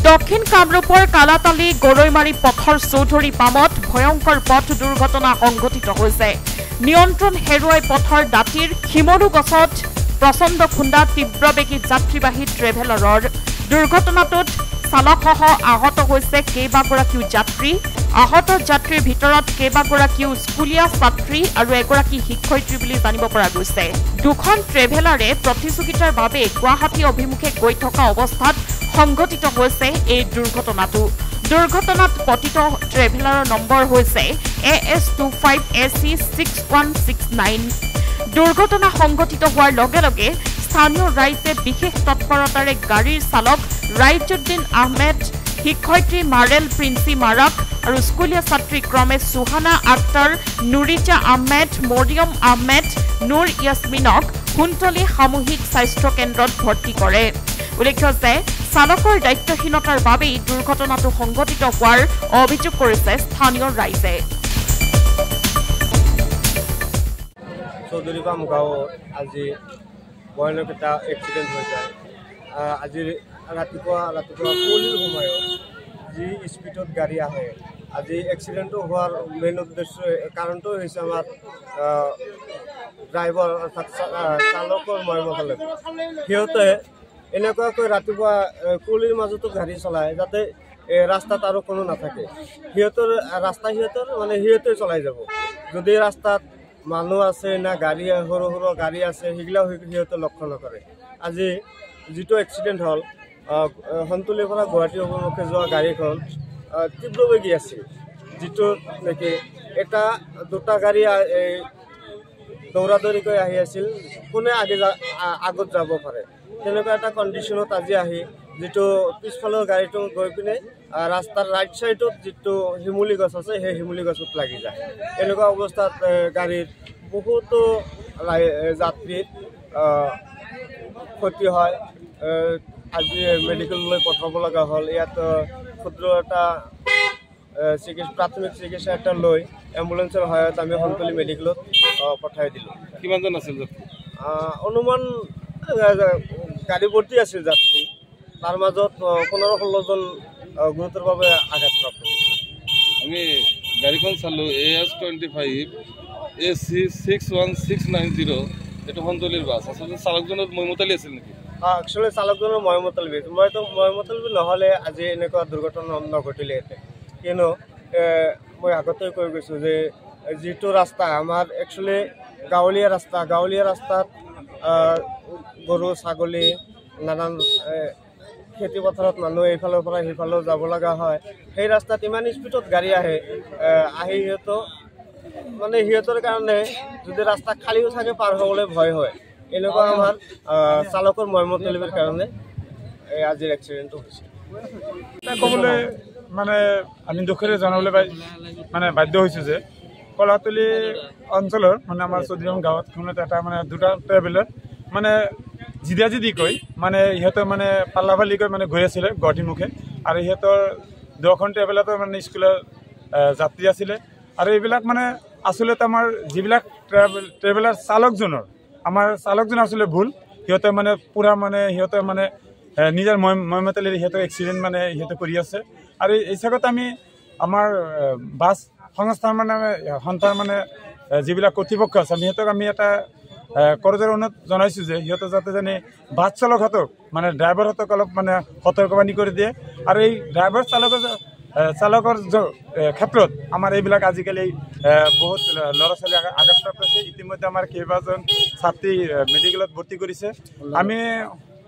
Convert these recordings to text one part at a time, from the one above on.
দক্ষিণ কামৰূপৰ কালাতালি গৰৈমাৰী পথৰ চৌধুৰী পামত ভয়ংকৰ পথ দুৰ্ঘটনা সংঘটিত হৈছে। নিয়ন্ত্ৰণ হেৰুৱাই পথৰ দাঁতিৰ শিমলু গছত প্ৰচণ্ড খুন্দা তীব্ৰবেগী যাত্ৰীবাহী ট্ৰেভেলাৰৰ। দুৰ্ঘটনাটোত চালকসহ আহত হৈছে কেইবাগৰাকীও যাত্ৰী। আহত যাত্ৰীৰ ভিতৰত কেইবাগৰাকীও স্কুলীয়া ছাত্ৰী আৰু এগৰাকী শিক্ষয়িত্ৰী বুলি জানিব পৰা গৈছে। দুখন ট্ৰেভেলাৰে প্ৰতিযোগিতাৰ বাবে গুৱাহাটী অভিমুখে গৈ থকা অৱস্থাত সংঘটিত হৈছে এই দুৰ্ঘটনাটো। দুৰ্ঘটনাত পতিত ট্ৰেভেলাৰৰ নম্বৰ হৈছে AS25AC6169। দুৰ্ঘটনা সংঘটিত হোৱাৰ লগে লগে স্থানীয় ৰাইজে বিশেষ তৎপৰতাৰে গাড়ীৰ চালক ৰাইজুদ্দিন আহমেদ, শিক্ষয়িত্ৰী মাৰেল প্ৰিন্সি মাৰাক আৰু স্কুলীয়া ছাত্ৰী ক্ৰমে সুহানা আক্তাৰ, নুৰিজা আহমেদ, মৰিয়ম আহমেদ, নুৰ ইয়াছমিনক কুন্তলী সামূহিক স্বাস্থ্য কেন্দ্ৰত ভৰ্তি কৰে। উল্লেখ্য যে চালকৰ দায়িত্বহীনতাৰ বাবেই দুৰ্ঘটনাটো সংঘটিত হোৱাৰ অভিযোগ কৰিছে স্থানীয় ৰাইজে। চৌধুৰী পাম গাঁৱত আজি ভয়ানক এটা এক্সিডেণ্ট হৈ যায়। আজি ৰাতিপুৱা কুঁৱলীৰ সময়ত যি স্পীডত গাড়ী আহে, আজি এক্সিডেণ্টটো হোৱাৰ মেইন উদ্দেশ্য কাৰণটো হৈছে আমাৰ ড্ৰাইভাৰ অৰ্থাৎ চালকৰ মৰ্মকালে সিহঁতে এনেকুৱাকৈ ৰাতিপুৱা কুঁৱলীৰ মাজতো গাড়ী চলায় যাতে ৰাস্তাত আৰু কোনো নাথাকে। সিহঁতে চলাই যাব। যদি ৰাস্তাত মানুহ আছে না গাড়ী সৰু সৰু গাড়ী আছে সেইগিলাও সিহঁতে লক্ষ্য নকৰে। আজি যিটো এক্সিডেণ্ট হ'ল, সন্তুলিৰ পৰা গুৱাহাটী অভিমুখে যোৱা গাড়ীখন তীব্ৰবেগী আছিল, যিটো নেকি দুটা গাড়ী দৌৰা দৌৰিকৈ আহি আছিল, কোনে আগত যাব পাৰে তেনেকুৱা এটা কণ্ডিশ্যনত আজি আহি যিটো পিছফালৰ গাড়ীটো গৈ পিনে ৰাস্তাৰ ৰাইট ছাইডত যিটো শিমুলী গছ আছে সেই শিমুলী গছত লাগি যায়। এনেকুৱা অৱস্থাত গাড়ীৰ বহুতো যাত্ৰীৰ ক্ষতি হয়। আজি মেডিকেললৈ পঠাব লগা হ'ল। ইয়াত ক্ষুদ্ৰ এটা প্ৰাথমিক চিকিৎসা এটা লৈ এম্বুলেন্সৰ সহায়ত আমি সন্তুলি মেডিকেলত পঠাই দিলোঁ। কিমানজন আছিল? অনুমান গাড়ী ভৰ্তি আছিল যাত্ৰী, তাৰ মাজত 15-16জন গুৰুতৰভাৱে আঘাতপ্ৰাপ্ত হৈছে। আমি গাড়ীখন চালোঁ AS25AC6169। এইটো সন্তুলিৰ বাছ। আচলতে চালকজনৰ মইমতালি আছিল নেকি? একচুৱেলি চালকজনৰ মইমতালি। মইমতালি নহ'লে আজি এনেকুৱা দুৰ্ঘটনা নঘটিলেহেঁতেন। কিয়নো মই আগতেই কৈ গৈছোঁ যে যিটো ৰাস্তা আমাৰ একচুৱেলি গাঁৱলীয়া ৰাস্তাত গৰু ছাগলী নানান খেতি পথাৰত মানুহ এইফালৰ পৰা সেইফালেও যাব লগা হয়। সেই ৰাস্তাত ইমান স্পীডত গাড়ী আহি সিহঁতৰ কাৰণে যদি ৰাস্তা খালীও থাকে পাৰ হ'বলৈ ভয় হয়। এনেকুৱা আমাৰ চালকৰ মৰ্মতলিৰ কাৰণে আজিৰ এক্সিডেণ্টটো হৈছে। ক'বলৈ আমি দুখেৰে জনাবলৈ বাধ্য হৈছোঁ যে কলাতলি অঞ্চলৰ আমাৰ চৌধুৰীপাম গাঁৱতখনত এটা দুটা ট্ৰেভেলাৰ জিদি কৈ সিহঁতে পাল্লাফালিকৈ গৈ আছিলে গুৱাহাটীমুখে, আৰু সিহঁতৰ দুখন ট্ৰেভেলাৰতো স্কুলৰ যাত্ৰী আছিলে। আৰু এইবিলাক আচলতে আমাৰ যিবিলাক ট্ৰেভেলাৰ চালকজনৰ আচলতে ভুল। সিহঁতে পূৰা সিহঁতে নিজৰ মইমতালিৰে সিহঁতৰ এক্সিডেণ্ট সিহঁতে কৰি আছে। আৰু এই চাগত আমি আমাৰ বাছ সংস্থাৰ সন্থাৰ যিবিলাক কৰ্তৃপক্ষ আছে সিহঁতক আমি এটা কৰজোৰ অনুৰোধ জনাইছোঁ যে সিহঁতে যাতে বাছ চালকহঁতক ড্ৰাইভাৰহঁতক অলপ সতৰ্কবাণী কৰি দিয়ে। আৰু এই ড্ৰাইভাৰ চালকৰ ক্ষেত্ৰত আমাৰ এইবিলাক আজিকালি বহুত ল'ৰা ছোৱালী আঘাতপ্ৰাপ্ত হৈছে। ইতিমধ্যে আমাৰ কেইবাজন ছাত্ৰী মেডিকেলত ভৰ্তি কৰিছে আমি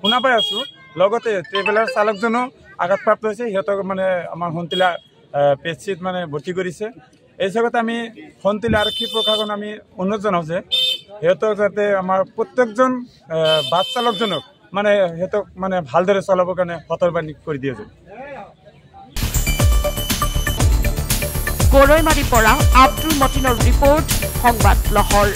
শুনা পাই আছোঁ। লগতে ট্ৰেভেলাৰ চালকজনো আঘাতপ্ৰাপ্ত হৈছে, সিহঁতক আমাৰ সন্তুলা পেচিত ভৰ্তি কৰিছে। এই জগতে আমি সন্তুলি আৰক্ষী প্ৰশাসন আমি অনুৰোধ জনাওঁ যে সিহঁতক যাতে আমাৰ প্ৰত্যেকজন বাছ চালকজনক সিহঁতক ভালদৰে চলাবৰ কাৰণে সতৰ্কবাণী কৰি দিয়ে। গৰৈমাৰীৰ পৰা আব্দুল মতিনৰ ৰিপৰ্ট, সংবাদ লহৰ।